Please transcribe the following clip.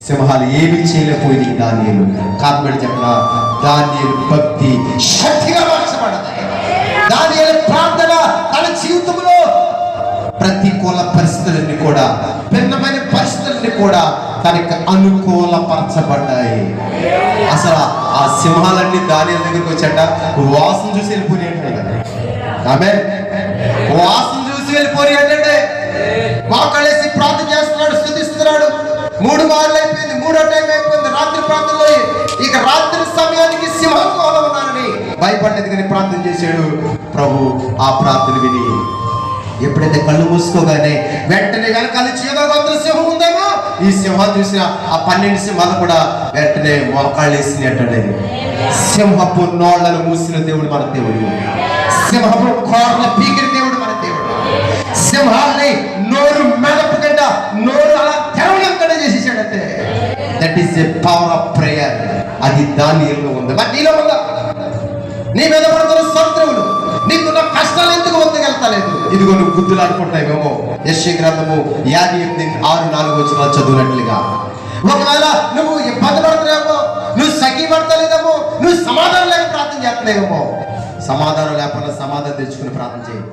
సింహాలు ఏమి చేయలేకపోయింది దానియేలు. కారణం చెప్పిన దానియేలు భక్తి శక్తిగా మార్చబడతాయి. దానియేలు ప్రార్థన తన జీవితంలో ప్రతికూల పరిస్థితులన్నీ కూడా, భిన్నమైన పరిస్థితులన్నీ కూడా తనకి అనుకూలపరచబడ్డాయి. అసలు ఆ సింహాలన్నీ దానియేలు దగ్గరికి వచ్చాట వాసన చూసి వెళ్ళిపోయి కదా. ఆమె వాసన చూసి వెళ్ళిపోయి అంటే మోకాళ్ళేసి ప్రార్థన చేస్తున్నాడు, స్తుతిస్తున్నాడు. 3 మార్లు అయిపోయింది, 3వ టైం అయిపోయింది. రాత్రి ప్రార్థనలో ఇక రాత్రి సమయానికి సింహంలో ఉన్నానని భయపడలేదు కానీ ప్రార్థన చేశాడు. ప్రభు ఆ ప్రార్థన విని ఎప్పుడైతే కళ్ళు మూసుకోగానే వెంటనే వెనకాల చీదగొత్త సింహం ఉందేమో, ఈ సింహాలు చూసిన ఆ 12 సింహాలు కూడా వెంటనే మోకాళ్ళు వేసి అంటాడు. సింహపు నోళ్లను మూసిన దేవుడు మన దేవుడు, సింహపు కోరల పీకిన దేవుడు మన దేవుడు. సింహాల్ని నోరు మెదపకుండా నోరు అలా తెరవలేకుండా చేసేసాడంటే that is a power of prayer. అది దానియేలులో ఉంది. మరి నీలో ఉందా? నీ మీద పడుతున్న శత్రువులు, నీకున్న కష్టాలు ఎందుకు వద్దగెళ్తలేదు? ఇదిగో నువ్వు గుద్దులాడుకుంటావేమో. యెషయా గ్రంథము 58:6-4 చదివినట్లుగా ఒకవేళ నువ్వు ఇబ్బంది పడుతున్నావేమో, నువ్వు సఖీ పడతలేదేమో, నువ్వు సమాధానం లేక ప్రార్థన చేస్తున్నావేమో. సమాధానం లేకుండా సమాధానం తెచ్చుకుని ప్రార్థన చేయి.